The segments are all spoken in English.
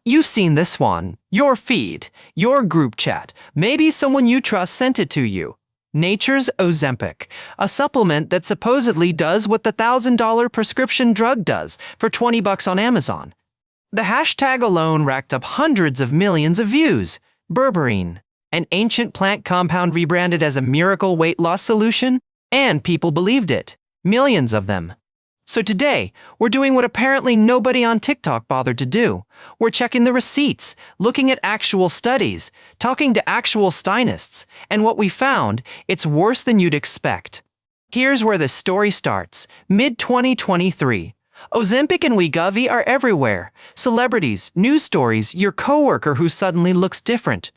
You've seen this one. Your feed, your group chat, maybe someone you trust sent it to you. Nature's Ozempic, a supplement that supposedly does what the $1,000 prescription drug does for $20 on Amazon. The hashtag alone racked up hundreds of millions of views. Berberine, an ancient plant compound rebranded as a miracle weight loss solution, and people believed it. Millions of them. So today, we're doing what apparently nobody on TikTok bothered to do. We're checking the receipts, looking at actual studies, talking to actual stynists, and what we found, it's worse than you'd expect. Here's where the story starts. Mid-2023. Ozempic and Wegovy are everywhere. Celebrities, news stories, your coworker who suddenly looks different.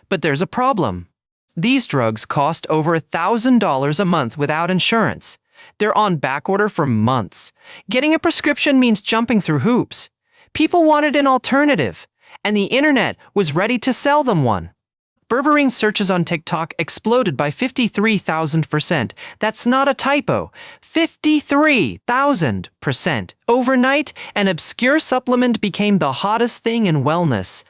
But there's a problem. These drugs cost over $1,000 a month without insurance. They're on backorder for months. Getting a prescription means jumping through hoops. People wanted an alternative, and the internet was ready to sell them one. Berberine searches on TikTok exploded by 53,000%. That's not a typo. 53,000%. Overnight, an obscure supplement became the hottest thing in wellness.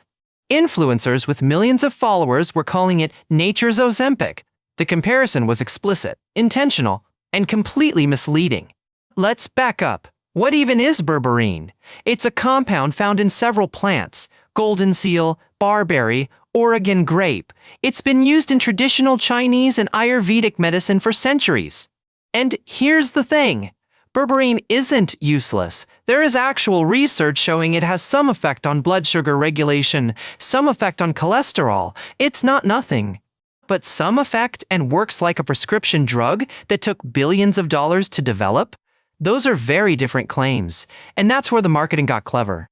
Influencers with millions of followers were calling it Nature's Ozempic. The comparison was explicit, intentional, and completely misleading. Let's back up. What even is berberine? It's a compound found in several plants: golden seal, barberry, Oregon grape. It's been used in traditional Chinese and Ayurvedic medicine for centuries. And here's the thing. Berberine isn't useless. There is actual research showing it has some effect on blood sugar regulation, some effect on cholesterol. It's not nothing. But some effect and works like a prescription drug that took billions of dollars to develop? Those are very different claims, and that's where the marketing got clever.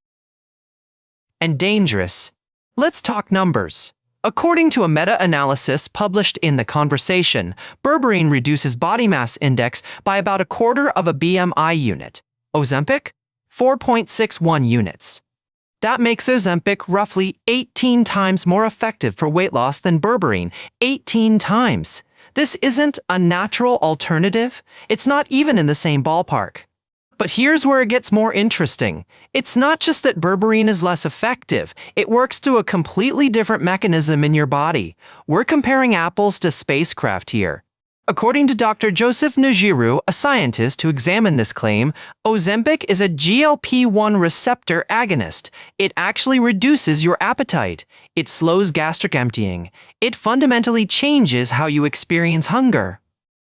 And dangerous. Let's talk numbers. According to a meta-analysis published in The Conversation, berberine reduces body mass index by about 1/4 of a BMI unit. Ozempic? 4.61 units. That makes Ozempic roughly 18 times more effective for weight loss than berberine. 18 times. This isn't a natural alternative. It's not even in the same ballpark. But here's where it gets more interesting. It's not just that berberine is less effective. It works through a completely different mechanism in your body. We're comparing apples to spacecraft here. According to Dr. Joseph Najiru, a scientist who examined this claim, Ozempic is a GLP-1 receptor agonist. It actually reduces your appetite. It slows gastric emptying. It fundamentally changes how you experience hunger.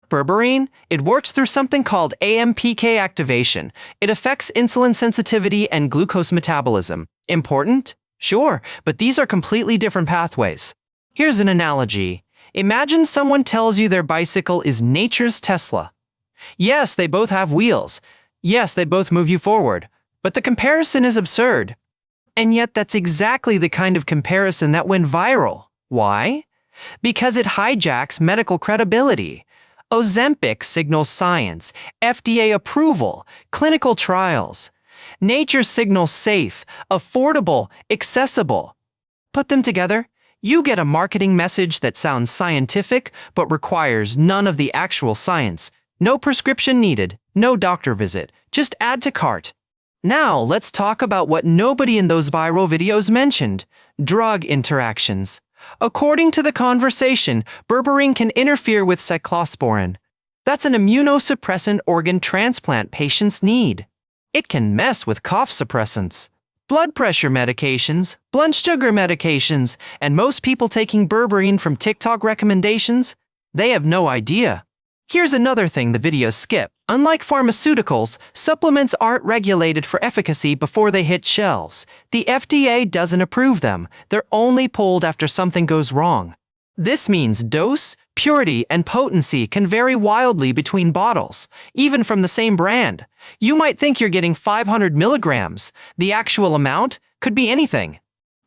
Berberine, it works through something called AMPK activation. It affects insulin sensitivity and glucose metabolism. Important? Sure, but these are completely different pathways. Here's an analogy. Imagine someone tells you their bicycle is nature's Tesla. Yes, they both have wheels. Yes, they both move you forward. But the comparison is absurd. And yet that's exactly the kind of comparison that went viral. Why? Because it hijacks medical credibility. Ozempic signals science, FDA approval, clinical trials. Nature signals safe, affordable, accessible. Put them together, you get a marketing message that sounds scientific but requires none of the actual science. No prescription needed, no doctor visit, just add to cart. Now let's talk about what nobody in those viral videos mentioned: drug interactions. According to The Conversation, berberine can interfere with cyclosporin. That's an immunosuppressant organ transplant patients need. It can mess with cough suppressants, blood pressure medications, blood sugar medications, and most people taking berberine from TikTok recommendations, they have no idea. Here's another thing the videos skip. Unlike pharmaceuticals, supplements aren't regulated for efficacy before they hit shelves. The FDA doesn't approve them. They're only pulled after something goes wrong. This means dose, purity, and potency can vary wildly between bottles, even from the same brand. You might think you're getting 500 milligrams. The actual amount could be anything.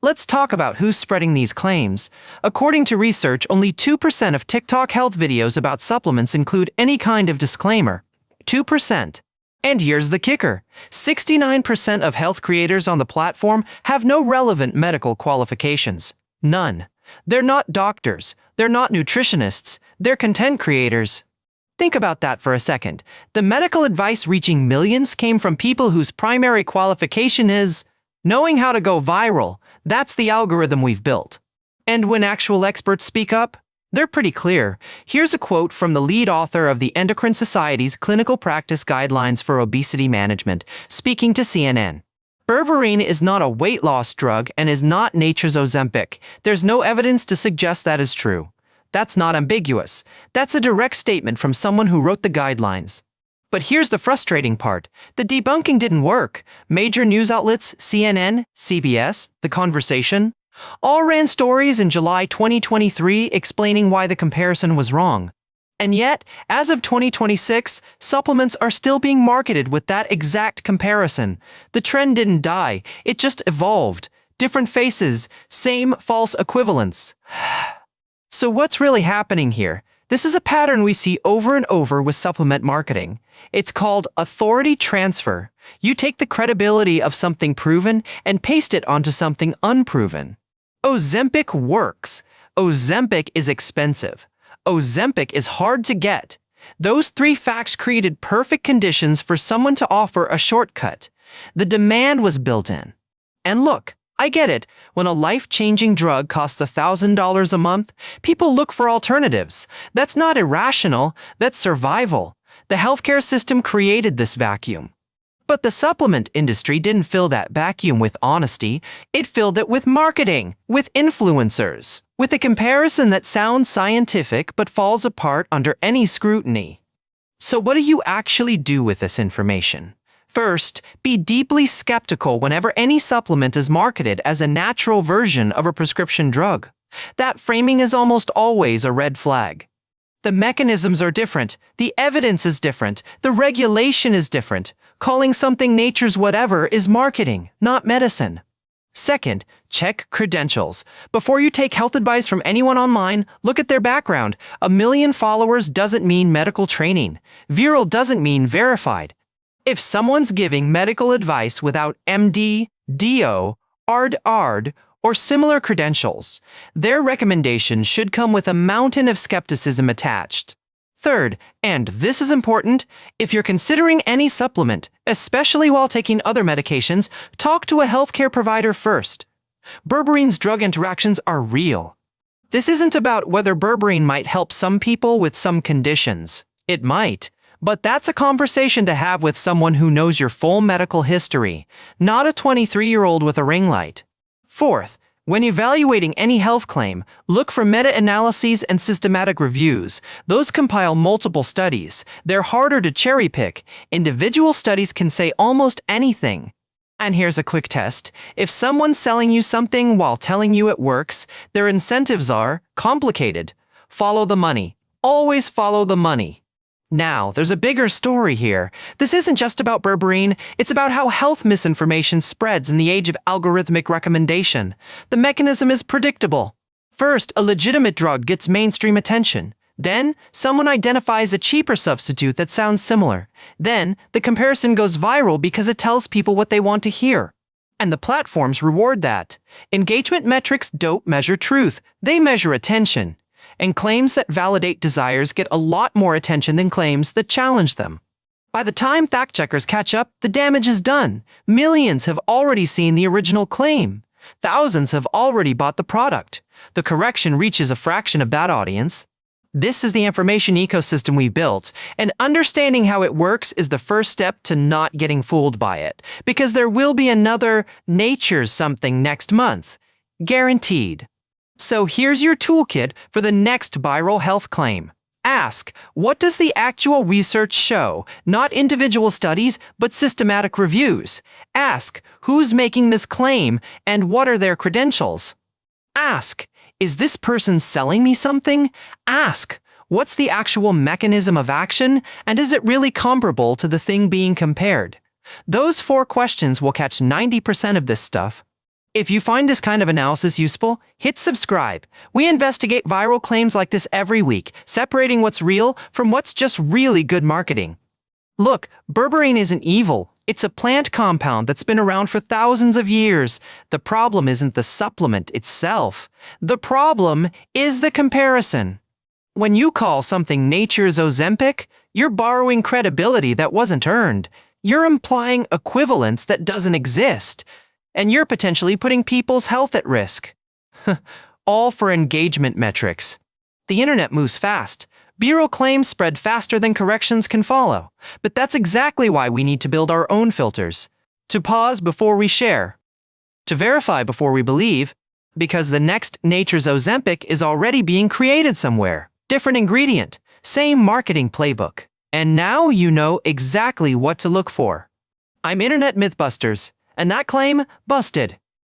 Let's talk about who's spreading these claims. According to research, only 2% of TikTok health videos about supplements include any kind of disclaimer. 2%. And here's the kicker. 69% of health creators on the platform have no relevant medical qualifications. None. They're not doctors. They're not nutritionists. They're content creators. Think about that for a second. The medical advice reaching millions came from people whose primary qualification is Knowing how to go viral, that's the algorithm we've built. And when actual experts speak up, they're pretty clear. Here's a quote from the lead author of the Endocrine Society's Clinical Practice Guidelines for Obesity Management, speaking to CNN. Berberine is not a weight loss drug and is not nature's Ozempic. There's no evidence to suggest that is true. That's not ambiguous. That's a direct statement from someone who wrote the guidelines. But here's the frustrating part. The debunking didn't work. Major news outlets, CNN, CBS, The Conversation, all ran stories in July 2023 explaining why the comparison was wrong. And yet, as of 2026, supplements are still being marketed with that exact comparison. The trend didn't die, it just evolved. Different faces, same false equivalents. So what's really happening here? This is a pattern we see over and over with supplement marketing. It's called authority transfer. You take the credibility of something proven and paste it onto something unproven. Ozempic works. Ozempic is expensive. Ozempic is hard to get. Those three facts created perfect conditions for someone to offer a shortcut. The demand was built in. And look, I get it. When a life-changing drug costs $1,000 a month, people look for alternatives. That's not irrational, that's survival. The healthcare system created this vacuum. But the supplement industry didn't fill that vacuum with honesty. It filled it with marketing, with influencers, with a comparison that sounds scientific but falls apart under any scrutiny. So what do you actually do with this information? First, be deeply skeptical whenever any supplement is marketed as a natural version of a prescription drug. That framing is almost always a red flag. The mechanisms are different, the evidence is different, the regulation is different. Calling something nature's whatever is marketing, not medicine. Second, check credentials. Before you take health advice from anyone online, look at their background. 1 million followers doesn't mean medical training. Viral doesn't mean verified. If someone's giving medical advice without MD, DO, ARD, or similar credentials, their recommendation should come with a mountain of skepticism attached. Third, and this is important, if you're considering any supplement, especially while taking other medications, talk to a healthcare provider first. Berberine's drug interactions are real. This isn't about whether berberine might help some people with some conditions. It might. But that's a conversation to have with someone who knows your full medical history, not a 23-year-old with a ring light. Fourth, when evaluating any health claim, look for meta-analyses and systematic reviews. Those compile multiple studies. They're harder to cherry-pick. Individual studies can say almost anything. And here's a quick test. If someone's selling you something while telling you it works, their incentives are complicated. Follow the money. Always follow the money. Now, there's a bigger story here. This isn't just about berberine, it's about how health misinformation spreads in the age of algorithmic recommendation. The mechanism is predictable. First, a legitimate drug gets mainstream attention. Then, someone identifies a cheaper substitute that sounds similar. Then, the comparison goes viral because it tells people what they want to hear. And the platforms reward that. Engagement metrics don't measure truth, they measure attention. And claims that validate desires get a lot more attention than claims that challenge them. By the time fact-checkers catch up, the damage is done. Millions have already seen the original claim. Thousands have already bought the product. The correction reaches a fraction of that audience. This is the information ecosystem we built, and understanding how it works is the first step to not getting fooled by it, because there will be another nature's something next month. Guaranteed. So here's your toolkit for the next viral health claim. Ask, what does the actual research show? Not individual studies, but systematic reviews. Ask, who's making this claim and what are their credentials? Ask, is this person selling me something? Ask, what's the actual mechanism of action and is it really comparable to the thing being compared? Those 4 questions will catch 90% of this stuff. If you find this kind of analysis useful, hit subscribe. We investigate viral claims like this every week, separating what's real from what's just really good marketing. Look, berberine isn't evil. It's a plant compound that's been around for thousands of years. The problem isn't the supplement itself. The problem is the comparison. When you call something nature's Ozempic, you're borrowing credibility that wasn't earned. You're implying equivalence that doesn't exist. and you're potentially putting people's health at risk. All for engagement metrics. The internet moves fast. Bureau claims spread faster than corrections can follow. But that's exactly why we need to build our own filters. To pause before we share. To verify before we believe. Because the next Nature's Ozempic is already being created somewhere. Different ingredient, same marketing playbook. And now you know exactly what to look for. I'm Internet MythBusters, and that claim, busted.